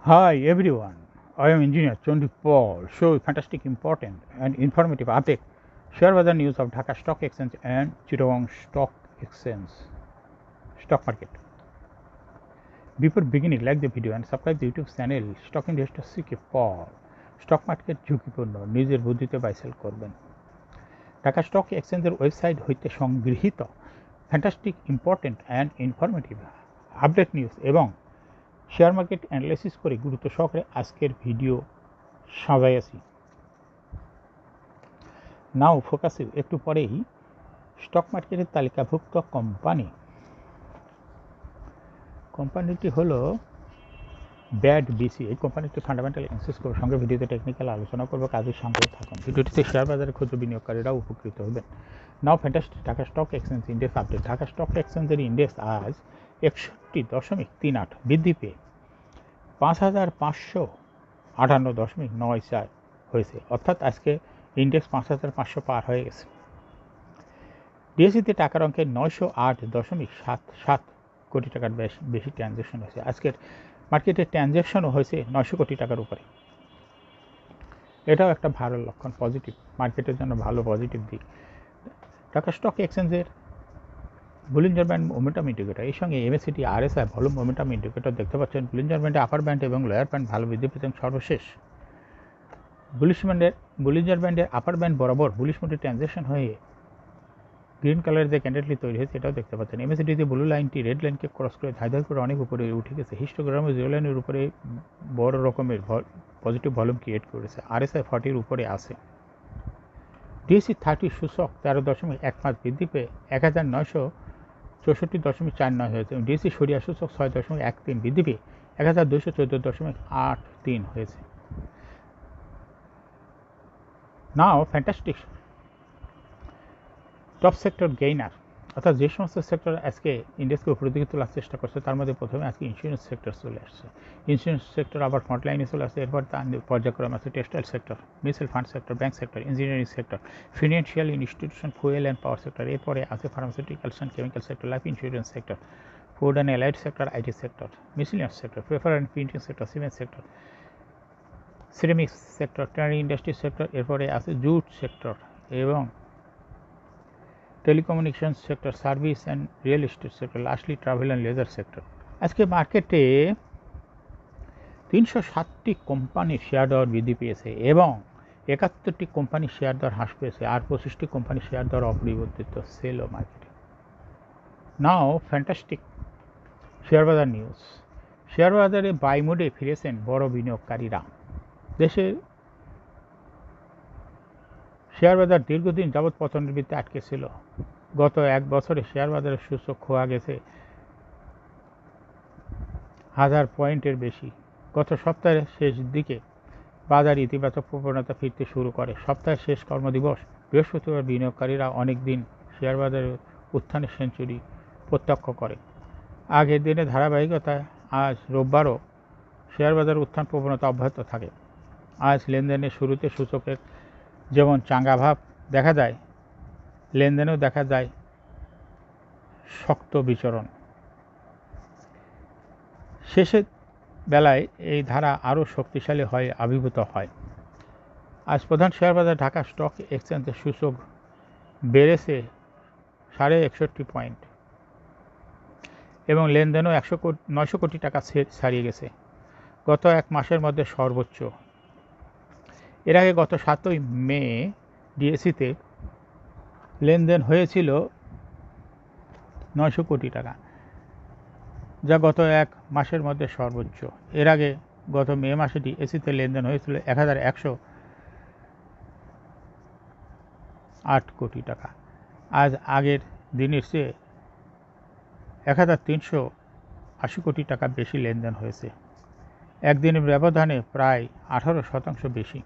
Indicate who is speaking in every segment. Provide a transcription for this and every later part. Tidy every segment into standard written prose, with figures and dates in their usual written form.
Speaker 1: Hi everyone, I am Engineer Chondi Paul. Show fantastic, important, and informative update. Share weather news of Dhaka Stock Exchange and Chittagong Stock Exchange stock market. Before beginning, like the video and subscribe the YouTube channel Stock Investor CK Paul. Stock market ঝুঁকিপূর্ণ, নিজের বুদ্ধিতে buy sell করবেন। Dhaka stock এক্সচেঞ্জের website হইতে সংগৃহীত fantastic, important and informative update news এবং share market analysis করে গুরুত্ব সহকারে আজকের ভিডিও সাজাইয়াছি। নাও ফোকাসে একটু পরেই স্টক মার্কেটের তালিকাভুক্ত কোম্পানিটি হলো ব্যাড বিসি। এই কোম্পানিটি ফান্ডামেন্টাল অ্যানালাইসিস করব, সঙ্গে ভিডিওতে টেকনিক্যাল আলোচনা করব। কাজের সঙ্গে থাকুন। ভিডিওটিতে শেয়ার বাজারে ক্ষুদ্র বিনিয়োগকারীরাও উপকৃত হবেন। Now fantastic Dhaka stock exchange index update. Dhaka stock এক্সচেঞ্জের ইন্ডেক্স আজ 61.38 বৃদ্ধি পেয়ে 5,558.94 হয়েছে, অর্থাৎ আজকে ইন্ডেক্স 5,500 পার হয়ে গেছে। ডিএসইতে টাকার অঙ্কে 908.77 কোটি টাকার বেশি ট্রানজ্যাকশন হয়েছে। আজকের মার্কেটের ট্রানজ্যাকশনও হয়েছে 900 কোটি টাকার উপরে। এটাও একটা ভালো লক্ষণ, পজিটিভ, মার্কেটের জন্য ভালো পজিটিভ দিক। ঢাকা স্টক এক্সচেঞ্জের বুলিঞ্জার ব্যান্ড মোমেন্টাম ইন্ডিকেটর, এই সঙ্গে MACT RSI volume momentum indicator দেখতে পাচ্ছেন। বুলিঞ্জার ব্যান্ডে আপার ব্যান্ড এবং লোয়ার ব্যান্ড ভালো বৃদ্ধি পেয়েছেন সর্বশেষ। বুলিঞ্জার ব্যান্ডের আপার ব্যান্ড বরাবর বুলিশ মোডে ট্রানজ্যাকশন হয়ে গ্রিন কালারের যে ক্যান্ডেলটি তৈরি হয়েছে এটাও দেখতে পাচ্ছেন। এমএসিটিতে ব্লু লাইনটি রেড লাইনকে ক্রস করে ধাই করে অনেক উপরে উঠে গেছে। হিস্টোগ্রামে জিরো লাইনের উপরে বড় রকমের পজিটিভ ভলিউম ক্রিয়েট করেছে। আরএসআই 40-র উপরে আছে। ডিএসই 30 সূচক 13.15 বৃদ্ধি পেয়ে 1964.49 হয়েছে। ডিএসই সরিয়া সূচক 6.13 বৃদ্ধি পেয়ে 1214.83 হয়েছে। নাও ফ্যান্টাস্টিক টপ সেক্টর গেইনার, অর্থাৎ যে সমস্ত সেক্টর আজকে ইন্ডেক্সকে উপরের দিকে তোলার চেষ্টা করছে তার মধ্যে প্রথমে আজকে ইন্স্যুরেন্স সেক্টর চলে আসছে। ইন্স্যুরেন্স সেক্টর আবার ফ্রন্ট লাইনে চলে আসছে। এরপর তার পর্যায়ক্রমে আছে textile sector, mutual fund sector, bank sector, engineering sector, financial institution, fuel and power sector. এরপরে আছে pharmaceuticals and chemical sector, life insurance sector, food and allied sector, IT sector, miscellaneous sector, paper and printing sector, cement sector, ceramics sector, training industry sector. এরপরে আছে jute sector এবং telecommunication sector, service and real estate sector, lastly travel and leisure sector. আজকে মার্কেটে 307টি কোম্পানির share দর বৃদ্ধি পেয়েছে এবং 71টি কোম্পানির শেয়ার দর হ্রাস পেয়েছে, আর 25টি কোম্পানির শেয়ার দর অপরিবর্তিত সেল ও মার্কেটে। নাও ফ্যান্টাস্টিক শেয়ার বাজার নিউজ। শেয়ার বাজারে বাই মোডে ফিরেছেন বড় বিনিয়োগকারীরা। দেশের শেয়ার বাজার দীর্ঘদিন যাবৎ পতনের বৃত্তে আটকে ছিল। গত এক বছরে শেয়ার বাজারের সূচক খোয়া গেছে 1000 পয়েন্টের বেশি। গত সপ্তাহের শেষ দিকে বাজার ইতিবাচক প্রবণতা ফিরতে শুরু করে। সপ্তাহের শেষ কর্মদিবস বৃহস্পতিবার বিনিয়োগকারীরা অনেক দিন শেয়ার বাজারের উত্থানের সেঞ্চুরি প্রত্যক্ষ করে। আগের দিনে ধারাবাহিকতায় আজ রোববারও শেয়ার বাজার উত্থান প্রবণতা অব্যাহত থাকে। আজ লেনদেনের শুরুতে সূচকের যেমন চাঙ্গা ভাব দেখা যায়, লেনদেনেও দেখা যায় শক্ত বিচরণ। শেষের বেলায় এই ধারা আরও শক্তিশালী হয়ে আবির্ভূত হয়। আজ প্রধান শেয়ার বাজার ঢাকা স্টক এক্সচেঞ্জের সূচক বেড়েছে 61.5 পয়েন্ট এবং লেনদেনও 900 কোটি টাকা ছাড়িয়ে গেছে, গত এক মাসের মধ্যে সর্বোচ্চ। এর আগে গত 7 মে ডিএসইতে লেনদেন হয়েছিল 900 কোটি টাকা, যা গত এক মাসের মধ্যে সর্বোচ্চ। এর আগে গত মে মাসে ডিএসইতে লেনদেন হয়েছিল 1108 কোটি টাকা। আজ আগের দিনের চেয়ে 1380 কোটি টাকা বেশি লেনদেন হয়েছে, একদিনের ব্যবধানে প্রায় 18% বেশি।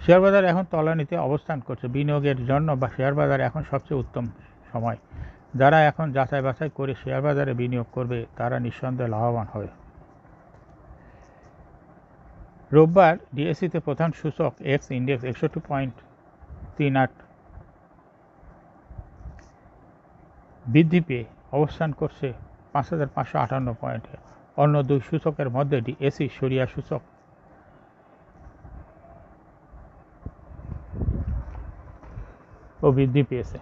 Speaker 1: শেয়ার বাজার এখন তলানিতে অবস্থান করছে। বিনিয়োগের জন্য বা শেয়ার বাজার এখন সবচেয়ে উত্তম সময়। যারা এখন যাচাই বাছাই করে শেয়ার বাজারে বিনিয়োগ করবে তারা নিঃসন্দেহে লাভবান হবে। রোববার ডিএসইতে প্রধান সূচক এক্স ইন্ডেক্স 61.38 বৃদ্ধি পেয়ে অবস্থান করছে 5,558 পয়েন্টে, অন্য দুই সূচকের মধ্যে ডিএসই সরিয়া সূচক ও বৃদ্ধি পেয়েছে।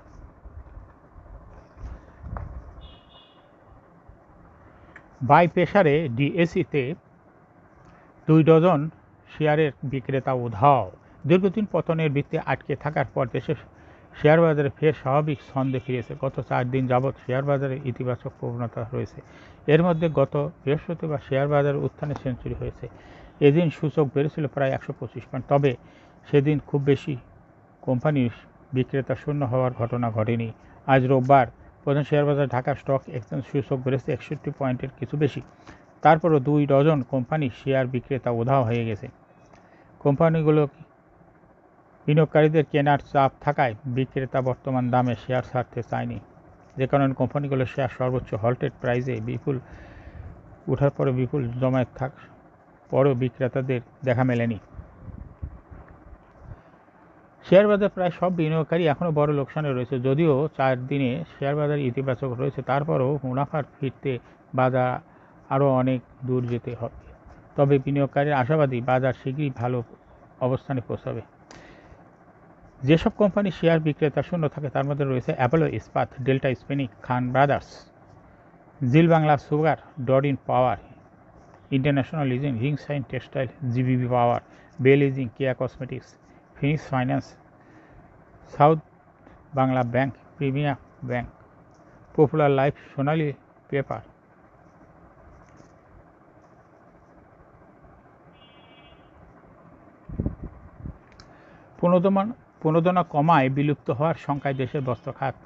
Speaker 1: বাই প্রেসারে ডিএসইতে 2 ডজন শেয়ারের বিক্রেতা উধাও। দীর্ঘদিন পতনের বৃত্তে আটকে থাকার পর দেশের শেয়ার বাজারে ফের স্বাভাবিক ছন্দে ফিরেছে। গত 4 দিন যাবৎ শেয়ার বাজারে ইতিবাচক প্রবণতা রয়েছে। এর মধ্যে গত বৃহস্পতিবার শেয়ার বাজারের উত্থানে সেঞ্চুরি হয়েছে। এদিন সূচক বেড়েছিল প্রায় 125 পয়েন্ট। তবে সেদিন খুব বেশি কোম্পানির বিক্রেতা শূন্য হওয়ার ঘটনা ঘটেনি। আজ রোববার প্রধান শেয়ার বাজার ঢাকা স্টক এক্সচেঞ্জ সূচক বেড়েছে 61 পয়েন্টের কিছু বেশি। তারপরও 2 ডজন কোম্পানির শেয়ার বিক্রেতা উধাও হয়ে গেছে। কোম্পানিগুলো বিনিয়োগকারীদের কেনার চাপ থাকায় বিক্রেতা বর্তমান দামে শেয়ার ছাড়তে চায়নি, যে কারণে কোম্পানিগুলোর শেয়ার সর্বোচ্চ হল্টেড প্রাইসে বিপুল ওঠার পরে বিপুল জমায়েত থাক পরেও বিক্রেতাদের দেখা মেলেনি। শেয়ার বাজার প্রায় সব বিনিয়োগকারী এখনও বড় লোকসানে রয়েছে। যদিও 4 দিনে শেয়ার বাজার ইতিবাচক রয়েছে, তারপরও মুনাফার ফিরতে বাজার আরও অনেক দূর যেতে হবে। তবে বিনিয়োগকারীরা আশাবাদী বাজার শীঘ্রই ভালো অবস্থানে পৌঁছাবে। যেসব কোম্পানি শেয়ার বিক্রেতা শূন্য থাকে তার মধ্যে রয়েছে Apollo Ispat, Delta spinning, Khan brothers, Zeal Bangla sugar, Doreen power, international leasing, ring shine textile, GBB power, Bay leasing, Keya cosmetics, Phoenix finance, south Bangla bank, premium bank, popular life, Sonali paper. প্রণোদনা কমায় বিলুপ্ত হওয়ার শঙ্কায় দেশের বস্ত্র খাত।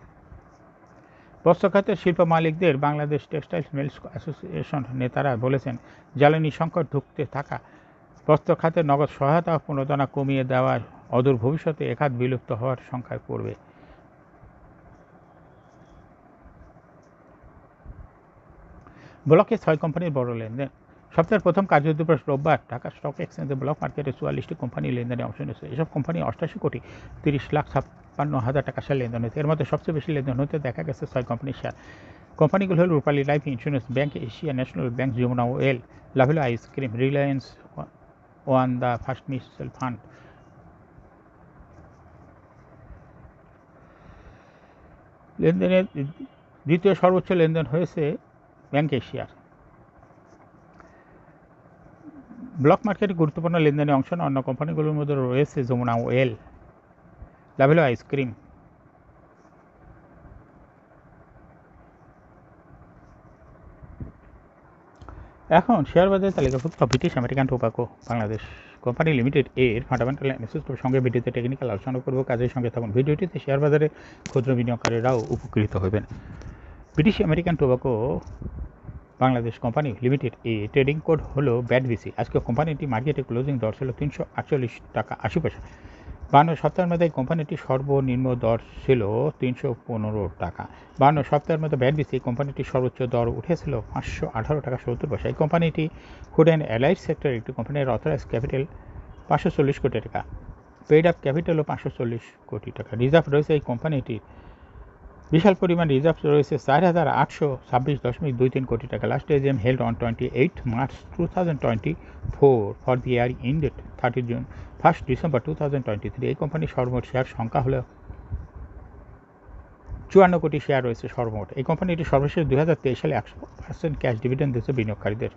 Speaker 1: বস্ত্র খাতের শিল্প মালিকদের বাংলাদেশ টেক্সটাইল মিলস অ্যাসোসিয়েশন নেতারা বলেছেন, জ্বালানি সংকট ঢুকতে থাকা বস্ত্র খাতের নগদ সহায়তা ও প্রণোদনা কমিয়ে দেওয়ার অদূর ভবিষ্যতে এ খাত বিলুপ্ত হওয়ার শঙ্কায় পড়বে। ব্লকে 6 কোম্পানির বড় লেনদেন। সপ্তাহের প্রথম কার্যদিবস রোববার ঢাকা স্টক এক্সচেঞ্জে ব্লক মার্কেটে 44টি কোম্পানি লেনদেনে অংশ নিয়েছে। এসব কোম্পানি 88,30,56,000 টাকা শেয়ার লেনদেন হয়েছে। এর মধ্যে সবচেয়ে বেশি লেনদেন হতে দেখা গেছে 6 কোম্পানির শেয়ার। কোম্পানিগুলো হল Rupali life insurance, bank Asia, national bank, Jamuna oil, Lovello ice cream, reliance one, the first mutual fund. লেনদেনের দ্বিতীয় সর্বোচ্চ লেনদেন হয়েছে ব্যাংক এশিয়ার। ব্লক মার্কেটে গুরুত্বপূর্ণ লেনদেনে অংশ নেওয়া অন্য কোম্পানিগুলোর মধ্যে রয়েছে যমুনা ওয়েল, লাভেলো আইসক্রিম, এখন শেয়ার বাজারে তালিকাভুক্ত British American tobacco Bangladesh company limited এর ফান্ডামেন্টাল অ্যানালিসিস সঙ্গে ভিডিওতে টেকনিক্যাল আলোচনা করব। কাজের সঙ্গে থাকুন। ভিডিওটিতে শেয়ার বাজারে ক্ষুদ্র বিনিয়োগকারীরাও উপকৃত হবেন। British American tobacco Bangladesh company limited এ ট্রেডিং কোড হলো BATBC। আজকে কোম্পানিটি মার্কেটে ক্লোজিং দর ছিল 348 টাকা 80 পয়সা। 52 সপ্তাহের মধ্যে কোম্পানিটির সর্বনিম্ন দর ছিল 315 টাকা। 52 সপ্তাহের মধ্যে BATBC কোম্পানিটির সর্বোচ্চ দর উঠেছিল 518 টাকা 70 পয়সা। এই কোম্পানিটি ফুড অ্যান্ড অ্যালাইড সেক্টরের একটি কোম্পানির অথরাইজ ক্যাপিটাল 540 কোটি টাকা, পেইড আপ ক্যাপিটালও 540 কোটি টাকা। রিজার্ভ রয়েছে এই কোম্পানিটির বিশাল পরিমাণ রিজার্ভ রয়েছে 4,826.23 কোটি টাকা। Last AGM held on 28 March 2024 for the year ended 1 December 2023। এই কোম্পানির সর্বমোট শেয়ার সংখ্যা হলো 54 কোটি শেয়ার রয়েছে সর্বমোট। এই কোম্পানিটি সর্বশেষ 2023 সালে 100% ক্যাশ ডিভিডেন্ড দিয়েছে বিনিয়োগকারীদের।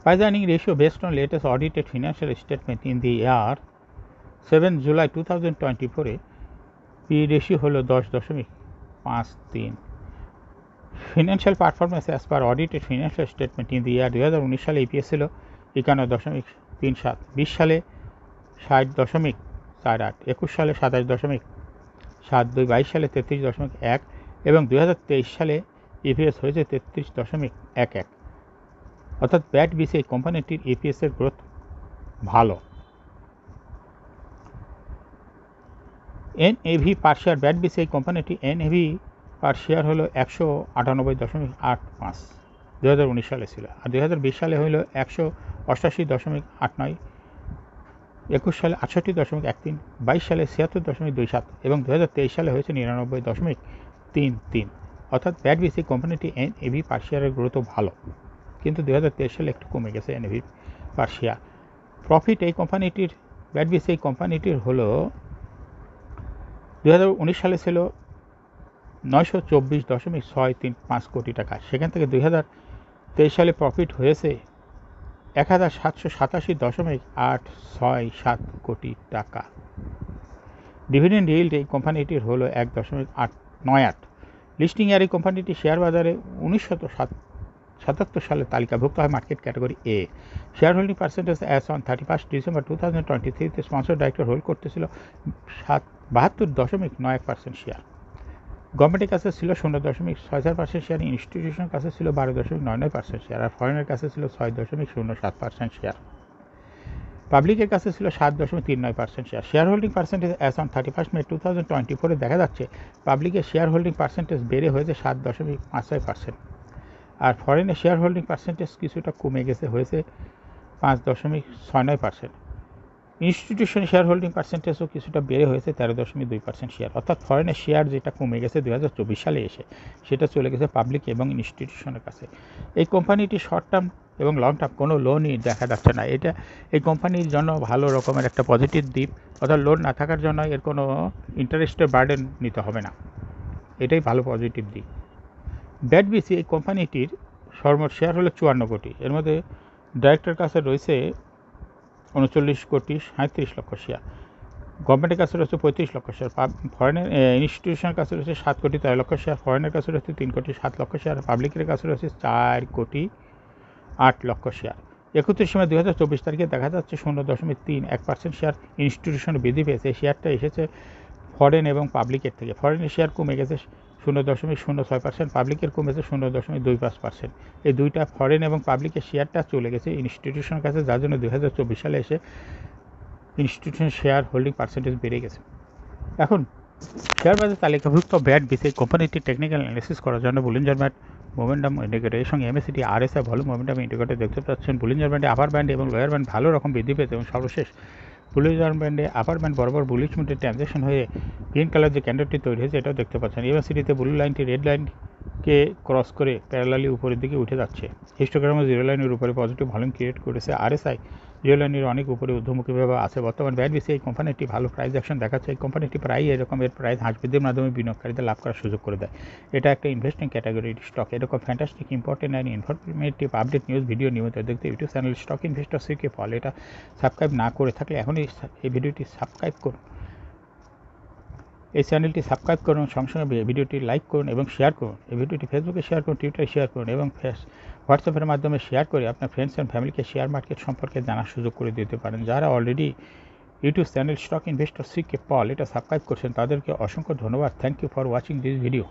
Speaker 1: Price earning ratio based on latest audited financial statement in the year 7 July 2024 এ পি রেশিও হলো 10.53। Financial performance as per audited financial statement in the year 2019 সালে ইপিএস ছিল 51.37, 20 সালে 60.48, 21 সালে 27.72, 22 সালে 33.1 এবং 2023 সালে ইপিএস হয়েছে 33.11। অর্থাৎ BATBC এই কোম্পানিটির ইপিএসের গ্রোথ ভালো। NAV পার শেয়ার BATBC এই কোম্পানিটি NAV পার শেয়ার হলো 198.85, 2019 সালে ছিল, আর 2020 সালে হলো 188.89। 21 সালে 68.13, 22 সালে 76.27 এবং 2023 সালে হয়েছে 99.33। অর্থাৎ ব্যাড বিসি কোম্পানিটি NAV পার শেয়ারের গ্রোথও ভালো, কিন্তু 2023 সালে একটু কমে গেছে NAV পার শেয়ার। প্রফিট এই কোম্পানিটির ব্যাড বিসি এই কোম্পানিটির হলো 2019 সালে ছিল 924.635 কোটি টাকা, সেখান থেকে 2023 সালে প্রফিট হয়েছে 1787.867 কোটি টাকা। ডিভিডেন্ড yield এই কোম্পানিটির হলো 1.898। লিস্টিং এর এই কোম্পানিটি শেয়ার বাজারে 1977 সালে তালিকাভুক্ত হয় market category A. Share holding percentage as on 31 December 2023 তে স্পন্সর ডাইরেক্টর হোল্ড করতেছিল 72.91% শেয়ার। গভর্নমেন্টের কাছে ছিল 0.64% শেয়ার, ইনস্টিটিউশনের কাছে ছিল 12.99% শেয়ার, আর ফরেনের কাছে ছিল 6.07% শেয়ার। পাবলিকের কাছে ছিল 7.39% share. Share holding percentage as on 31 মে 2024 দেখা যাচ্ছে পাবলিকের শেয়ার হোল্ডিং পার্সেন্টেজ বেড়ে হয়েছে 7.56%, আর ফরেনের শেয়ার হোল্ডিং পার্সেন্টেজ কিছুটা কমে গেছে, হয়েছে 5.69%। ইনস্টিটিউশন শেয়ার হোল্ডিং পার্সেন্টেজও কিছুটা বেড়ে হয়েছে 13.2% শেয়ার। অর্থাৎ ফরেনের শেয়ার যেটা কমে গেছে 2024 সালে এসে, সেটা চলে গেছে পাবলিক এবং ইনস্টিটিউশনের কাছে। এই কোম্পানিটি শর্ট টার্ম এবং লং টার্ম কোনো লোনই দেখা যাচ্ছে না। এটা এই কোম্পানির জন্য ভালো রকমের একটা পজিটিভ দিক, অর্থাৎ লোন না থাকার জন্য এর কোনো ইন্টারেস্টের বার্ডেন নিতে হবে না, এটাই ভালো পজিটিভ দিক। ব্যাড বিসি এই কোম্পানিটির সর্বমোট শেয়ার হলো 54 কোটি, এর মধ্যে ডাইরেক্টরের কাছে রয়েছে 39.37 লক্ষ শেয়ার, গভর্নমেন্টের কাছে রয়েছে 35 লক্ষ শেয়ার, ফরেনের ইনস্টিটিউশনের কাছে রয়েছে 7.13 লক্ষ শেয়ার, ফরেনের কাছে রয়েছে 3.7 লক্ষ শেয়ার, পাবলিকের কাছে রয়েছে 4.8 লক্ষ শেয়ার। 31 মে 2024 তারিখে দেখা যাচ্ছে 0.31% শেয়ার ইনস্টিটিউশন বৃদ্ধি পেয়েছে। এই শেয়ারটা এসেছে ফরেন এবং পাবলিকের থেকে। ফরেনের শেয়ার কমে গেছে 0.06%, পাবলিকের কমেছে 0.25%। এই দুইটা ফরেন এবং পাবলিকের শেয়ারটা চলে গেছে ইনস্টিটিউশনের কাছে, যার জন্য 2024 সালে এসে ইনস্টিটিউশনের শেয়ার হোল্ডিং পার্সেন্টেজ বেড়ে গেছে। এখন শেয়ার বাজার তালিকাভুক্ত ব্যাড বিসি কোম্পানিটি টেকনিক্যাল অ্যানালিসিস করার জন্য বুলিঞ্জার ব্যান্ড, মোমেন্টাম ইন্ডিকেটর এর সঙ্গে MACD RSI volume momentum indicator দেখতে পাচ্ছেন। বুলিঞ্জার ব্যান্ডে আপার ব্যান্ড এবং লোয়ার ব্যান্ড ভালো রকম বৃদ্ধি পেয়েছে, এবং সর্বশেষ বুলিঞ্জার ব্যান্ডে আপার ব্যান্ড বরাবর বুলিশ মুডে ট্রানজ্যাকশন হয়ে গ্রিন কালার যে ক্যান্ডেলটি তৈরি হয়েছে এটাও দেখতে পাচ্ছেন। MACDতে ব্লু লাইনটি রেড লাইনকে ক্রস করে প্যারালালি উপরের দিকে উঠে যাচ্ছে। হিস্টোগ্রামে জিরো লাইনের উপরে পজিটিভ ভলিউম ক্রিয়েট করেছে। RSI জিরো লাইনের অনেক উপরে ঊর্ধ্বমুখীভাবে আছে। বর্তমান ব্যাড বিসি এই কোম্পানিটি ভালো প্রাইস অ্যাকশন দেখাচ্ছে। এই কোম্পানিটি প্রায় এরকম এর প্রাইস হ্রাস বৃদ্ধির মাধ্যমে বিনিয়োগকারীদের লাভ করার সুযোগ করে দেয়। এটা একটা ইনভেস্টিং ক্যাটাগরির স্টক। এরকম fantastic important and informative update news video নিয়মিত দেখতে YouTube channel stock investor CK Paul এটা সাবস্ক্রাইব না করে থাকলে এখনই এই ভিডিওটি সাবস্ক্রাইব করুন, এই চ্যানেলটি সাবস্ক্রাইব করুন, সঙ্গে সঙ্গে ভিডিওটি লাইক করুন এবং শেয়ার করুন। এই ভিডিওটি ফেসবুকে শেয়ার করুন, টুইটারে শেয়ার করুন এবং হোয়াটসঅ্যাপের মাধ্যমে শেয়ার করে আপনার ফ্রেন্ডস অ্যান্ড ফ্যামিলিকে শেয়ার মার্কেট সম্পর্কে জানার সুযোগ করে দিতে পারেন। যারা already YouTube channel stock investor CK Paul এটা সাবস্ক্রাইব করছেন তাদেরকে অসংখ্য ধন্যবাদ। Thank you for watching this video.